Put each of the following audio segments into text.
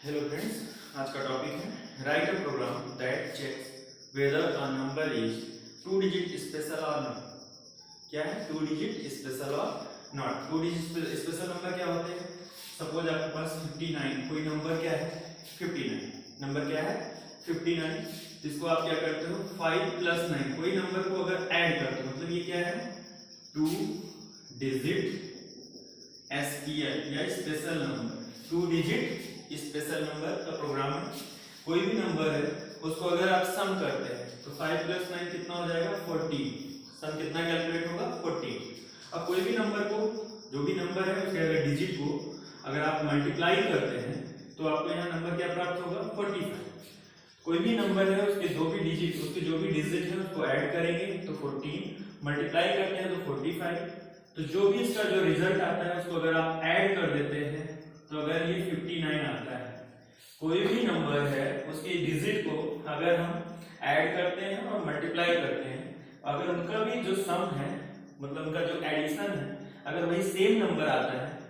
Hello friends, आज का topic है write a program that checks whether a number is 2 digit special or not. क्या है 2 digit special or not. 2 digit special number क्या होते हैं? सपोज आपके पास 59, कोई नंबर क्या है 59, नंबर क्या है 59, जिसको आप क्या करते हो 5 + 9, कोई नंबर को अगर ऐड करते हो मतलब ये क्या है 2 डिजिट SPL या special number. 2 digit special number का प्रोग्राम है। कोई भी नंबर है उसको अगर आप सम करते हैं तो 5 + 9 कितना हो जाएगा 14। सम कितना कैलकुलेट होगा 14। अब कोई भी नंबर को, जो भी नंबर है उसके अगर डिजिट को अगर आप मल्टीप्लाई करते हैं तो आपको यहाँ नंबर क्या प्राप्त होगा 45। कोई भी नंबर है उसके जो भी डिजिट, उसके जो भी डिजिट है उसको ऐड करेंगे तो 14, मल्टीप्लाई करते हैं तो 45। तो जो भी इसका जो रिजल्ट आता है उसको अगर आप ऐड कर देते हैं तो अगर ये 59 आता है। कोई भी नंबर है उसके डिजिट को अगर हम ऐड करते हैं और मल्टीप्लाई करते हैं, अगर उनका भी जो सम है मतलब उनका जो एडिशन है अगर वही सेम नंबर आता है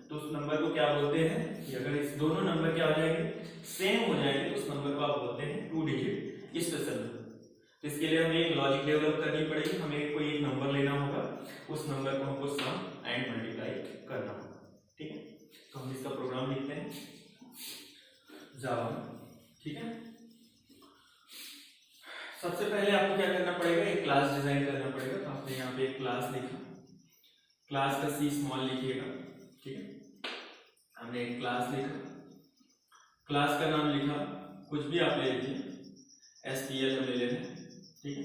तो उस नंबर को क्या बोलते हैं कि अगर इस दोनों नंबर क्या हो जाएंगे सेम हो जाएंगे तो उस नंबर को आप बोलते हैं 2 डिजिट स्पेशल नंबर। तो इसके लिए हमें एक लॉजिक डेवलप करनी पड़ेगी, हमें कोई एक नंबर लेना होगा, उस नंबर को हमको सम एंड मल्टीप्लाई करना होगा। ठीक है, तो हम इसका प्रोग्राम लिखते हैं जावा में। ठीक है, सबसे पहले आपको क्या करना पड़ेगा, एक क्लास डिजाइन करना पड़ेगा। तो आपने यहाँ पे एक क्लास लिखा, क्लास का C स्मॉल लिखिएगा। ठीक है, हमने एक क्लास लिखा, क्लास का नाम लिखा, कुछ भी आप ले लीजिए, SPL हमें लेना है। ठीक है,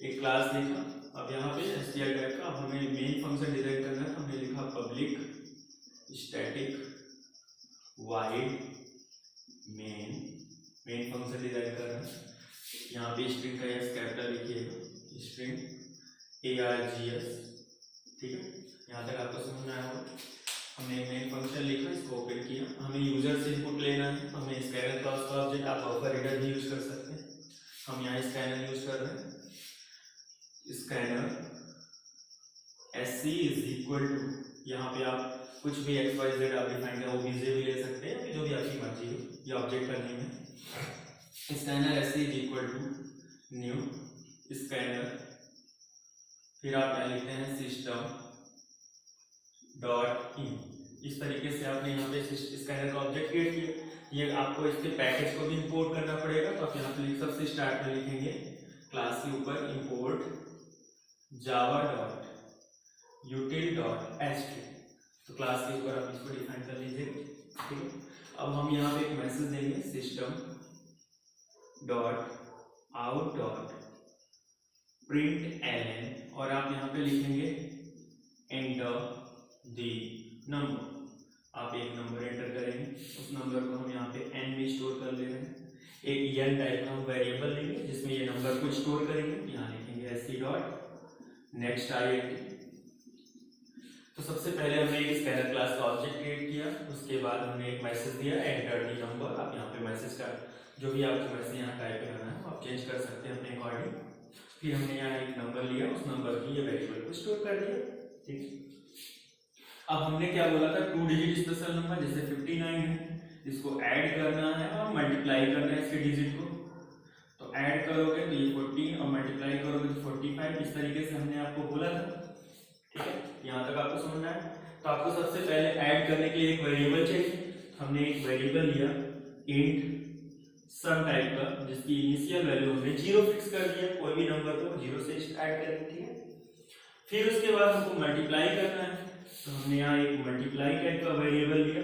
एक क्लास लिखा। अब यहाँ पे SPL टाइप का हमें मेन फंक्शन डिजाइन करना है। हमने लिखा public static wide main function design करना है। यहाँ पे स्ट्रिंग का S कैपिटल लिखिएगा, स्ट्रिंग ARGS। ठीक है, यहाँ तक आपको समझ में आया होगा। हमने मेन फंक्शन लिखा, इसको ओपन किया, हमें यूजर से इनपुट लेना है। हमें स्कैनर क्लास का ऑब्जेक्ट, आप बफर रीडर भी यूज कर सकते हैं। हम यहाँ स्कैनर यूज कर रहे हैं। स्कैनर SC = यहाँ पे आप कुछ भी XYZ आप डिफाइन कर OBJ भी ले सकते हैं, जो भी आपकी मर्जी हो ये ऑब्जेक्ट का नेम है। स्कैनर SC = न्यू स्कैनर, फिर आप यहाँ लिखते हैं system.in। इस तरीके से आपने यहाँ पे स्कैनर का ऑब्जेक्ट क्रिएट किया। ये आपको इसके पैकेज को भी इंपोर्ट करना पड़ेगा। तो आप यहाँ पे सबसे स्टार्ट में लिखेंगे क्लास के ऊपर इंपोर्ट java.util.string। तो क्लास के ऊपर आप इसको डिफाइन कर लीजिए। ठीक है, अब हम यहाँ पे एक मैसेज देंगे system.out.println, और आप यहाँ पे लिखेंगे enter the number। आप एक नंबर एंटर करेंगे, उस नंबर को हम यहाँ पे n में स्टोर कर ले रहे हैं। एक n टाइप का हम वेरिएबल लेंगे जिसमें ये नंबर को स्टोर करेंगे। यहाँ लिखेंगे sc.next int। तो सबसे पहले हमने एक स्कैनर क्लास का ऑब्जेक्ट क्रिएट किया, उसके बाद हमने एक मैसेज दिया एंटर दी नंबर। आप यहाँ पे मैसेज का जो भी आपको मैसेज यहाँ टाइप करना है आप चेंज कर सकते हैं अपने अकॉर्डिंग। फिर हमने यहाँ एक नंबर लिया, उस नंबर की ये वेरिएबल को स्टोर कर दिया। ठीक है, अब हमने क्या बोला था 2 डिजिट स्पेशल नंबर, जैसे 59 है, इसको ऐड करना है और मल्टीप्लाई करना है इसके डिजिट को। तो ऐड करोगे तो ये 14 और मल्टीप्लाई करोगे तो 45। इस तरीके से हमने आपको बोला था। ठीक है, यहाँ तक आपको समझना है। तो आपको सबसे पहले ऐड करने के लिए एक वेरिएबल चाहिए। हमने एक वेरिएबल लिया इंट सम टाइप का, जिसकी इनिशियल वैल्यू हमने 0 फिक्स कर दिया। कोई भी नंबर को 0 से ऐड करेंगे। ठीक है, फिर उसके बाद हमको मल्टीप्लाई करना है। तो हमने यहाँ एक मल्टीप्लाई टाइप का वेरिएबल लिया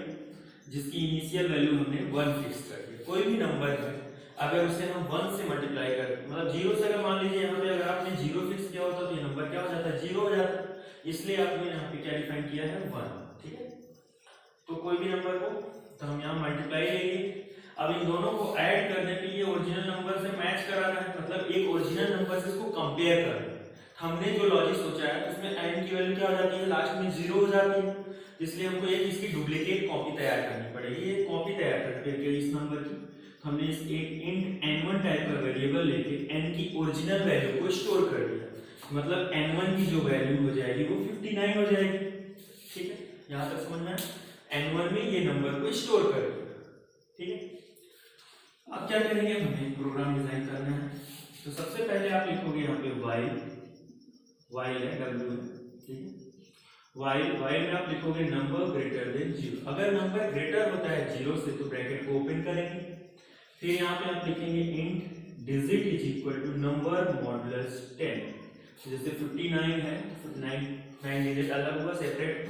जिसकी इनिशियल वैल्यू हमने 1 फिक्स कर दिया। कोई भी नंबर है अगर उसे हम 1 से मल्टीप्लाई करें, मतलब 0 से, अगर मान लीजिए यहाँ पे अगर आपने 0 फिक्स किया होता तो ये नंबर क्या हो जाता है 0 हो जाता। इसलिए आपने यहाँ पे क्या डिफाइन किया है 1। ठीक है, तो कोई भी नंबर को तो हम यहाँ मल्टीप्लाई लेंगे। अब इन दोनों को ऐड करने के लिए ओरिजिनल नंबर से मैच कराना है, मतलब एक ओरिजिनल नंबर से इसको कंपेयर करना है। हमने जो लॉजिक सोचा है उसमें n की वैल्यू क्या हो जाती है लास्ट में 0 हो जाती है, इसलिए हमको एक इसकी डुप्लीकेट कॉपी तैयार करनी पड़ेगी। ये कॉपी तैयार करके इस नंबर की हमने इस एक इंट n1 टाइप का वेरिएबल लेके n की ओरिजिनल वैल्यू को स्टोर कर दिया, मतलब n1 की जो वैल्यू हो जाएगी वो 59 हो जाएगी। ठीक है, यहाँ तक समझ में n1 में ये नंबर को स्टोर कर दिया। ठीक है। अब क्या करेंगे, हमें प्रोग्राम डिजाइन करना है। तो सबसे पहले आप लिखोगे यहाँ पे वाइल है, डब्ल्यू है, ठीक है। वाइल में आप लिखोगे नंबर ग्रेटर देन 0। अगर नंबर ग्रेटर होता है 0 से तो ब्रैकेट को ओपन करेंगे। फिर यहाँ पे आप लिखेंगे int digit is equal to number modulus 10। जैसे 59 है तो 9 डिजिट अलग हुआ सेपरेट,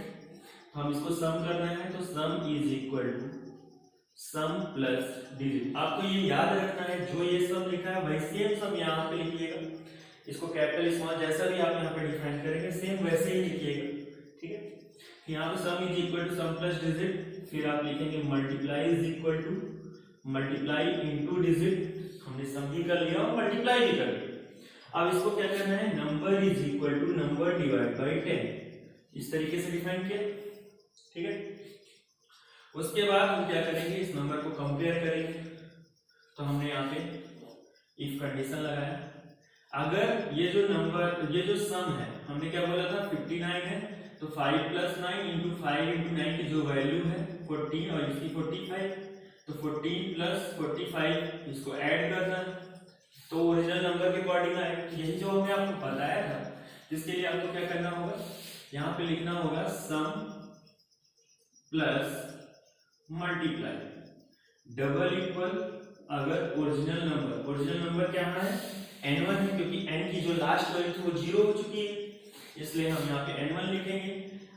तो हम इसको सम करना है, तो sum is equal to sum plus digit. आपको ये याद रखना है, जो ये सम लिखा है वही सेम सम यहाँ पे लिखिएगा। इसको कैपिटल स्मॉल जैसा भी आप यहाँ पे डिफाइन करेंगे सेम वैसे ही लिखिएगा, ठीक है। यहाँ पे sum is equal to sum plus digit, फिर आप लिखेंगे multiply is equal to multiply into digit. हमने सम भी कर लिया और मल्टीप्लाई भी कर लिया। अब इसको क्या करना है, number is equal to number divide by 10, इस तरीके से डिफाइन किया, ठीक है। उसके बाद हम क्या करेंगे, इस नंबर को कंपेयर करेंगे। तो हमने यहाँ पे इफ कंडीशन लगाया, अगर ये जो नंबर, ये जो सम है, हमने क्या बोला था 59 है, तो 5 + 9 इंटू 5 इंटू 9 की जो वैल्यू है 14 और इसकी 45, तो 14 + 45 इसको ऐड करना है, तो ओरिजिनल नंबर के अकॉर्डिंग आएगा। यही जो हमने आपको बताया था, जिसके लिए आपको क्या करना होगा, यहाँ पे लिखना होगा सम प्लस मल्टीप्लाई डबल इक्वल, अगर ओरिजिनल नंबर क्या है, n1 है, क्योंकि n की जो लास्ट वैल्यू थी वो 0 हो चुकी है, इसलिए हम यहाँ पे n1 लिखेंगे।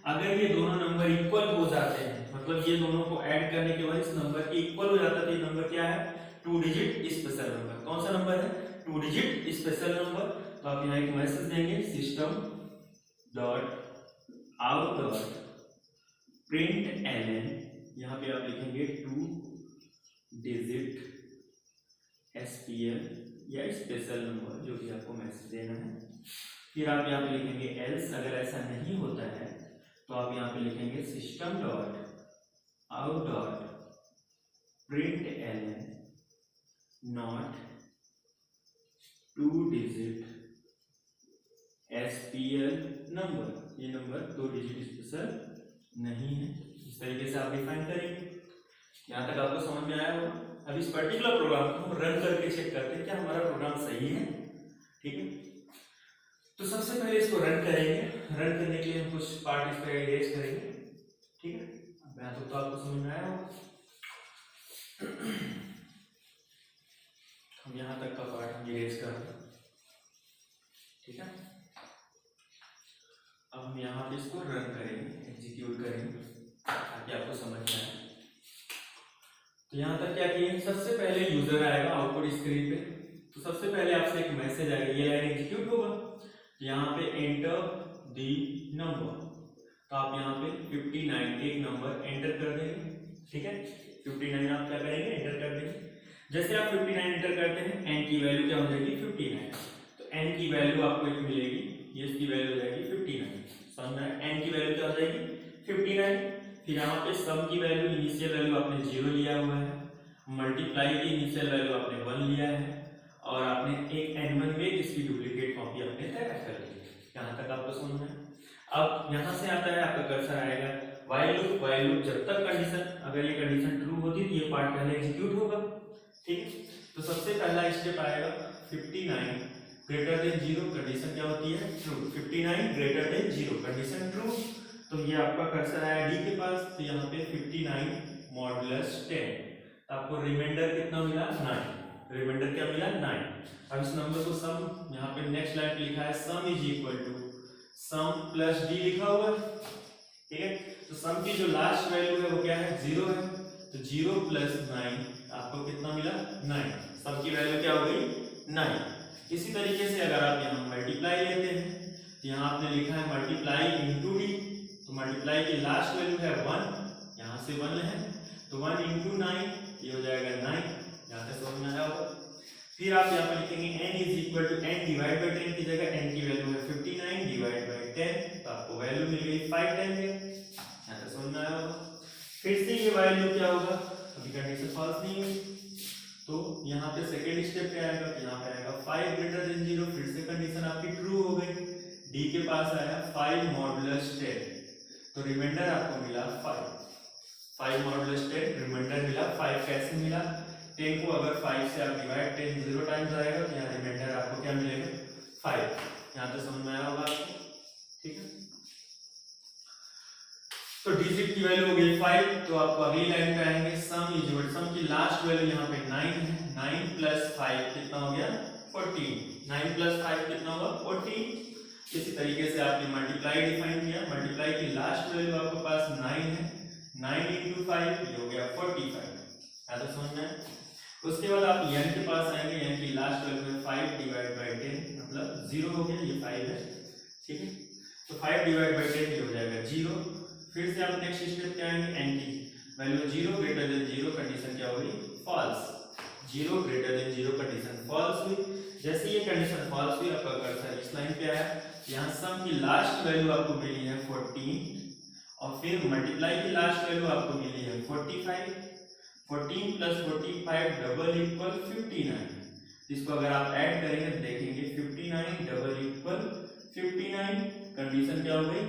अगर ये दोनों नंबर इक्वल हो जाते हैं, मतलब ये दोनों को ऐड करने के बाद इस नंबर के इक्वल हो जाता है, तो ये नंबर क्या है, 2 डिजिट स्पेशल नंबर। कौन सा नंबर है, 2 डिजिट स्पेशल नंबर। तो आप यहाँ एक मैसेज देंगे, system dot out dot print ln, यहाँ पे आप लिखेंगे 2 डिजिट SPL या स्पेशल नंबर, जो भी आपको मैसेज देना है। फिर आप यहाँ पे लिखेंगे एल्स, अगर ऐसा नहीं होता है तो आप यहाँ पे लिखेंगे system dot out dot print ln not 2 digit SPL number, ये नंबर 2 डिजिट स्पेशल नहीं है। इस तरीके से आप डिफाइन करेंगे। यहाँ तक आपको समझ में आया होगा। अब इस पर्टिकुलर प्रोग्राम को हम रन करके चेक करते हैं क्या हमारा प्रोग्राम सही है, ठीक है। तो सबसे पहले इसको रन करेंगे। रन करने के लिए हम कुछ पार्ट इस पर इरेज करेंगे, ठीक है। यहाँ तक तो आपको समझ में आया होगा। हम यहाँ तक का पार्ट हम इरेज कर रहे हैं, ठीक है। अब हम यहाँ पे इसको रन करेंगे, एग्जीक्यूट करेंगे ताकि आपको समझ में आए। तो यहाँ तक क्या किए, सबसे पहले यूजर आएगा आउटपुट स्क्रीन पे। तो सबसे पहले आपसे एक मैसेज आएगा, ये लाइन एग्जीक्यूट होगा। तो यहाँ पे एंटर दी नंबर, तो आप यहाँ पे 59 एक नंबर एंटर कर देंगे, ठीक है। 59 आप क्या करेंगे, एंटर कर देंगे। जैसे आप 59 एंटर करते हैं, n की वैल्यू क्या हो जाएगी 59, तो n की वैल्यू आपको एक मिलेगी, ये इसकी वैल्यू हो जाएगी 59। समझ में, n की वैल्यू क्या हो जाएगी 59। फिर यहाँ पे सम की वैल्यू, इनिशियल वैल्यू आपने 0 लिया हुआ है, मल्टीप्लाई की इनिशियल वैल्यू आपने 1 लिया है, और आपने एक n1 में इसकी डुप्लीकेट कॉपी आपने तैयार कर ली। यहाँ तक आपको समझ में। अब यहाँ से आता है आपका कर्सर आएगा व्हाइल लूप जब तक कंडीशन, अगर ये कंडीशन ट्रू होती तो ये पार्ट पहले एग्जीक्यूट होगा, ठीक है। तो सबसे पहला स्टेप आएगा 59 ग्रेटर देन 0, कंडीशन क्या होती है true. 59 greater than 0 condition true, तो ये आपका कर्सर आया डी के पास, तो यहाँ पे 59 मॉडुलस 10, आपको रिमाइंडर कितना मिला 9, रिमाइंडर क्या मिला 9। अब इस नंबर को सम, यहाँ पे नेक्स्ट लाइन पे लिखा है sum is equal to sum plus D लिखा हुआ है, ठीक है। तो सम की जो लास्ट वैल्यू है वो क्या है 0 है, तो 0 + 9 आपको कितना मिला 9, सम की वैल्यू क्या हो गई 9। इसी तरीके से अगर आप यहाँ मल्टीप्लाई लेते हैं, तो यहाँ आपने लिखा है मल्टीप्लाई इनटू डी, तो मल्टीप्लाई की लास्ट वैल्यू है 1, यहाँ से 1 है, तो 1 × 9 ये हो जाएगा 9, यहाँ से समझ में आया होगा। फिर आप यहाँ पर लिखेंगे n = n डिवाइड बाय 10 की जगह n की वैल्यू है 59 डिवाइड बाय 10, तो आपको वैल्यू मिल गई 5 10 है, यहाँ से समझ में आया होगा। फिर से ये वैल्यू क्या होगा, अभी कंडीशन फॉल्स नहीं हुई, तो यहाँ पे सेकेंड स्टेप पे आएगा, तो यहाँ पे आएगा 5 ग्रेटर देन 0, फिर से कंडीशन आपकी ट्रू हो गई। डी के पास आया 5 मॉडुलस 10, तो रिमाइंडर आपको मिला 5 मॉडुलस 10, रिमाइंडर मिला 5। कैसे कैसे मिला, 10 को अगर 5 से आप डिवाइड 10 0 टाइम्स आएगा तो यहाँ रिमाइंडर आपको क्या मिलेगा 5। यहाँ तक समझ में आया होगा आपको, ठीक है। तो डिजिट की वैल्यू हो गई 5, तो आपको अगली लाइन पे आएंगे, सम इज इक्वल, सम की लास्ट वैल्यू यहाँ पे 9 है, 9 प्लस 5 कितना हो गया 14, 9 प्लस 5 कितना होगा 14। इसी तरीके से आपने मल्टीप्लाई डिफाइन किया, मल्टीप्लाई की लास्ट वैल्यू आपके पास 9 है, 9 into 5 ये हो गया 45, या तो समझ में। उसके बाद आप n के पास आएंगे, n की लास्ट वैल्यू है 5 डिवाइड बाय 10 मतलब 0 हो गया, ये 5 है, ठीक है। तो 5 डिवाइड बाय 10 ये हो जाएगा 0। फिर से आप नेक्स्ट स्टेप पे आएंगे, n की वैल्यू 0 ग्रेटर देन 0 कंडीशन क्या होगी false, 0 greater than 0 condition false हुई। जैसे ये कंडीशन फॉल्स हुई आपका कर्सर इस लाइन पे आया, यहाँ सम की लास्ट वैल्यू आपको मिली है 14 और फिर मल्टीप्लाई की लास्ट वैल्यू आपको मिली है 45, 14 प्लस 45 डबल इक्वल 59। इसको अगर आप ऐड करेंगे तो देखेंगे 59 डबल इक्वल 59, कंडीशन क्या हो गई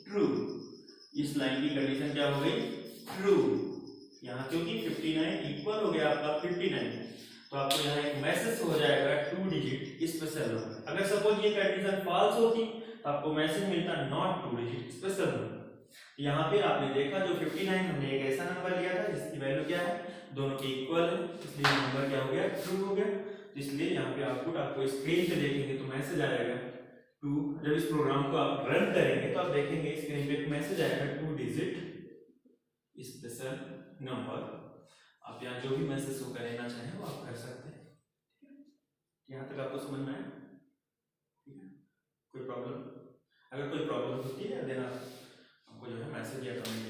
ट्रू। इस लाइन की कंडीशन क्या हो गई ट्रू। यहाँ क्योंकि 59 इक्वल हो गया आपका 59, तो आपको यहाँ एक मैसेज हो जाएगा 2 डिजिट स्पेशल नंबर। अगर सपोज ये कंडीशन फॉल्स होती तो आपको मैसेज मिलता नॉट 2 डिजिट स्पेशल नंबर। यहाँ पे आपने देखा जो 59 हमने एक ऐसा नंबर लिया था जिसकी वैल्यू क्या है दोनों के इक्वल है, इसलिए नंबर क्या हो गया ट्रू हो गया। इसलिए यहाँ पे आउटपुट आपको स्क्रीन पे देखेंगे तो मैसेज आएगा 2। जब इस प्रोग्राम को आप रन करेंगे तो आप देखेंगे स्क्रीन पे एक मैसेज आएगा 2 डिजिट स्पेशल नंबर। आप यहाँ जो भी मैसेज को करना चाहें वो आप कर सकते हैं। यहाँ तक आपको समझ में आया, ठीक है। कोई प्रॉब्लम, अगर कोई प्रॉब्लम होती है देन आपको जो है मैसेज या कमेंट